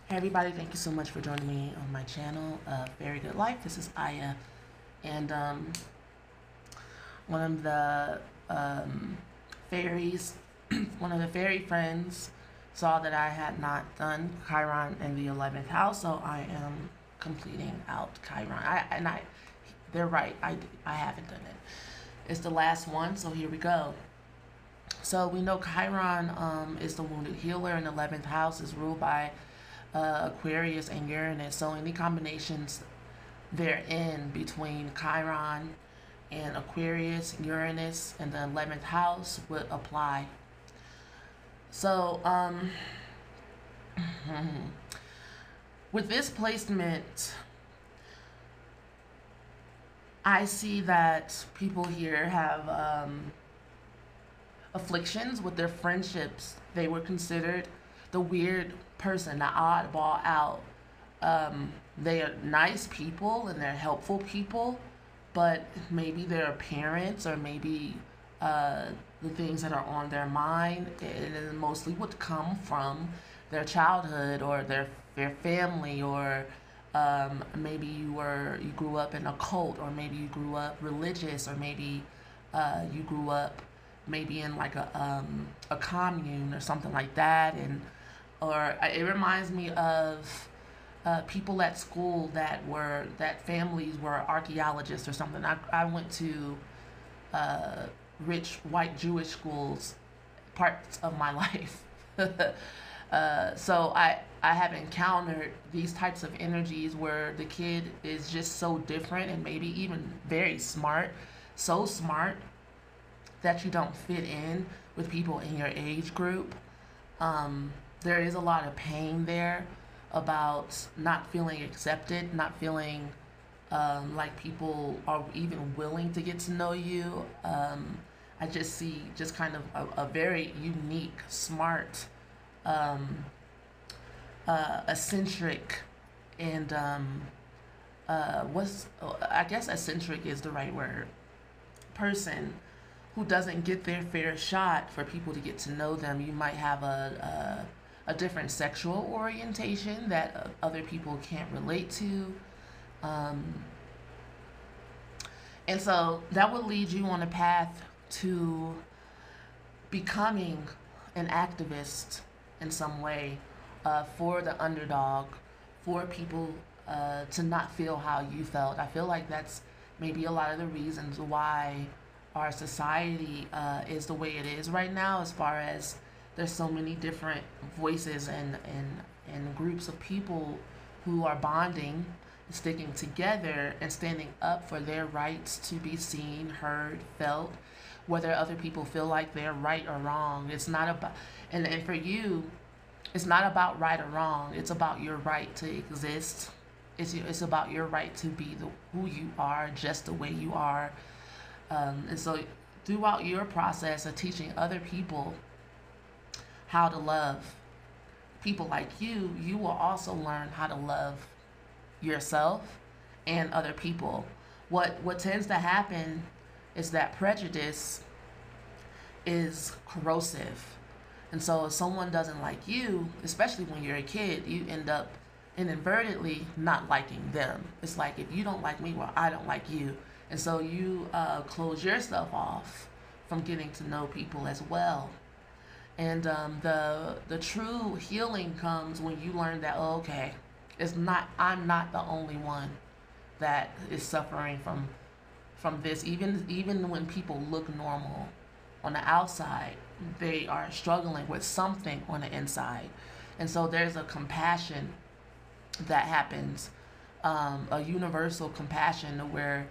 Hey everybody, thank you so much for joining me on my channel, Very Good Life. This is Aya, and one of the fairies, one of the fairy friends saw that I had not done Chiron in the 11th house, so I am completing out Chiron. They're right, I haven't done it. It's the last one, so here we go. So we know Chiron is the wounded healer, and the 11th house is ruled by Aquarius and Uranus. So any combinations therein between Chiron and Aquarius, Uranus, and the 11th house would apply. So with this placement, I see that people here have afflictions with their friendships. They were considered the weird person, the oddball out. They are nice people and they're helpful people, but maybe their appearance or maybe the things that are on their mind, it mostly would come from their childhood or their family, or maybe you grew up in a cult, or maybe you grew up religious, or maybe you grew up maybe in like a commune or something like that, or it reminds me of people at school that families were archaeologists or something. I went to rich white Jewish schools parts of my life. So I have encountered these types of energies where the kid is just so different and maybe even very smart, so smart that you don't fit in with people in your age group. There is a lot of pain there about not feeling accepted, not feeling like people are even willing to get to know you. I just see just kind of a very unique, smart, eccentric, and I guess eccentric is the right word, person who doesn't get their fair shot for people to get to know them. You might have a different sexual orientation that other people can't relate to. And so that would lead you on a path to becoming an activist in some way, for the underdog, for people to not feel how you felt. I feel like that's maybe a lot of the reasons why our society is the way it is right now, as far as there's so many different voices and groups of people who are bonding, sticking together, and standing up for their rights to be seen, heard, felt, whether other people feel like they're right or wrong. It's not about, and for you, it's not about right or wrong. It's about your right to exist. It's about your right to be who you are, just the way you are. And so throughout your process of teaching other people how to love people like you, you will also learn how to love yourself and other people. What tends to happen is that prejudice is corrosive. And so if someone doesn't like you, especially when you're a kid, you end up inadvertently not liking them. It's like, if you don't like me, well, I don't like you. And so you close yourself off from getting to know people as well. And the true healing comes when you learn that, oh, okay, I'm not the only one that is suffering from this. Even when people look normal on the outside, they are struggling with something on the inside. And so there's a compassion that happens, a universal compassion, where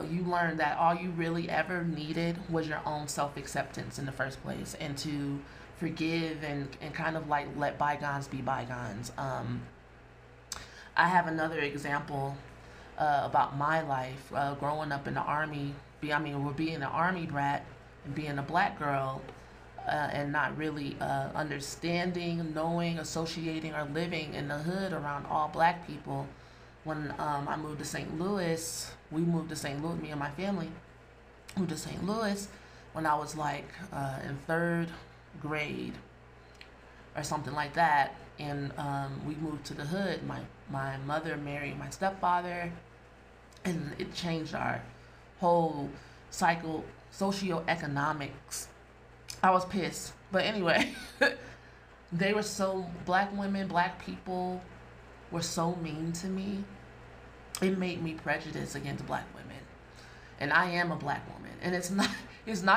you learn that all you really ever needed was your own self-acceptance in the first place, and to forgive and kind of like let bygones be bygones. I have another example about my life, growing up in the army. Being an army brat and being a black girl, and not really understanding, knowing, associating, or living in the hood around all black people. When I moved to St. Louis, me and my family moved to St. Louis when I was like in third grade. or something like that. And we moved to the hood. My mother married my stepfather, and it changed our whole socioeconomics. I was pissed. But anyway, they were so, black women, black people were so mean to me. It made me prejudiced against black women. And I am a black woman. And it's not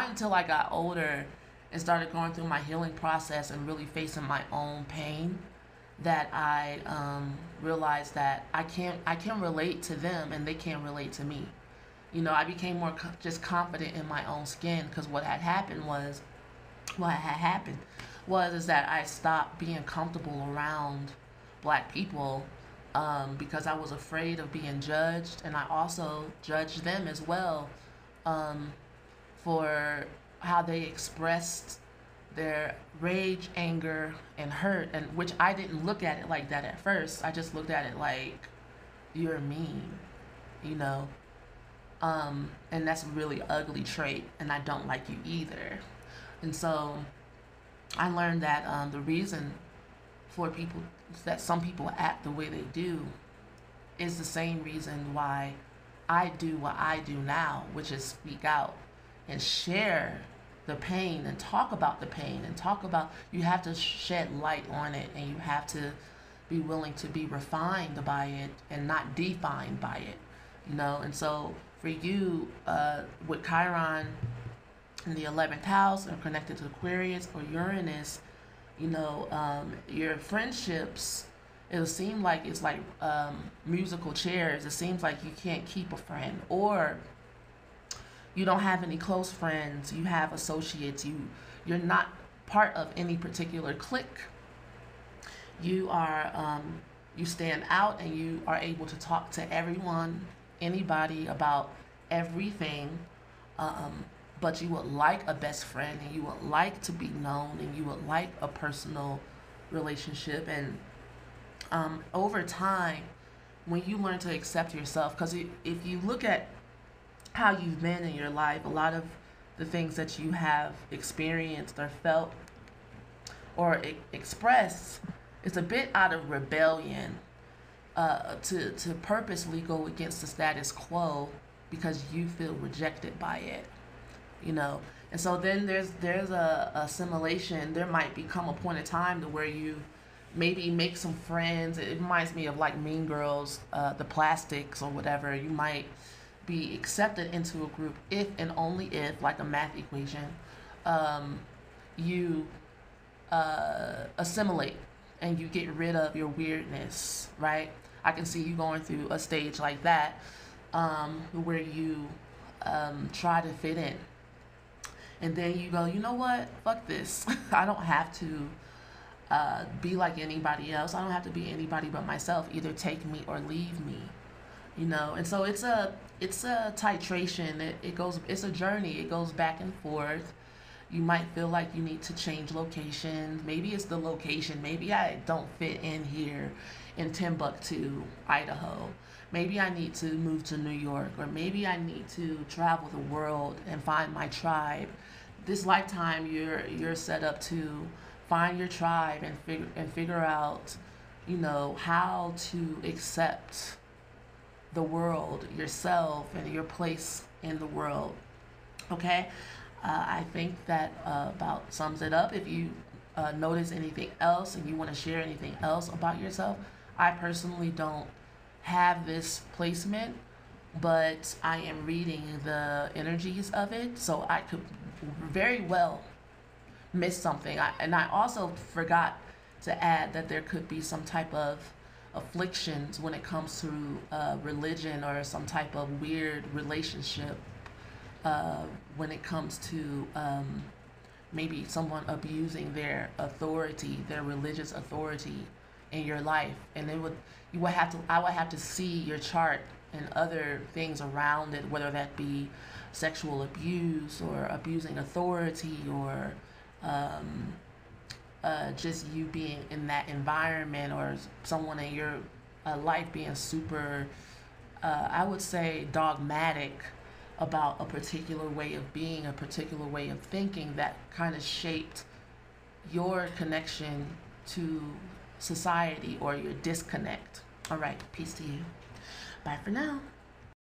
until I got older and started going through my healing process and really facing my own pain that I realized that I can relate to them and they can't relate to me. You know, I became more just confident in my own skin, because what had happened was is that I stopped being comfortable around black people because I was afraid of being judged, and I also judged them as well for how they expressed their rage, anger, and hurt, and which I didn't look at it like that at first. I just looked at it like, you're mean, you know, and that's a really ugly trait, and I don't like you either. And so I learned that the reason for people that some people act the way they do is the same reason why I do what I do now, which is speak out and share the pain and talk about the pain and talk about, you have to shed light on it, and you have to be willing to be refined by it and not defined by it, you know. And so for you, with Chiron in the 11th house and connected to Aquarius or Uranus, you know, your friendships, it'll seem like it's like musical chairs. It seems like you can't keep a friend, or you don't have any close friends. You have associates. You're not part of any particular clique. You are you stand out, and you are able to talk to everyone, anybody about everything. But you would like a best friend, and you would like to be known, and you would like a personal relationship. And over time, when you learn to accept yourself, because if you look at how you've been in your life, a lot of the things that you have experienced or felt or expressed is a bit out of rebellion, to purposely go against the status quo because you feel rejected by it, you know. And so then there's a assimilation. There might become a point in time to where you maybe make some friends. It reminds me of like Mean Girls, the Plastics or whatever. You might be accepted into a group if and only if, like a math equation, you assimilate and you get rid of your weirdness, right? I can see you going through a stage like that, where you try to fit in. And then you go, you know what? Fuck this. I don't have to be like anybody else. I don't have to be anybody but myself. Either take me or leave me, you know. And so it's a titration. It's a journey. It goes back and forth. You might feel like you need to change locations. Maybe it's the location. Maybe I don't fit in here in Timbuktu, Idaho. Maybe I need to move to New York, or maybe I need to travel the world and find my tribe. This lifetime, you're set up to find your tribe and figure out, you know, how to accept the world, yourself, and your place in the world. Okay, I think that about sums it up. If you notice anything else and you want to share anything else about yourself, I personally don't have this placement, but I am reading the energies of it, so I could very well miss something. And I also forgot to add that there could be some type of afflictions when it comes to religion, or some type of weird relationship when it comes to maybe someone abusing their authority, their religious authority in your life. And I would have to see your chart and other things around it, whether that be sexual abuse or abusing authority, or just you being in that environment, or someone in your life being super, I would say, dogmatic about a particular way of being, a particular way of thinking that kind of shaped your connection to society or your disconnect. All right, peace to you. Bye for now.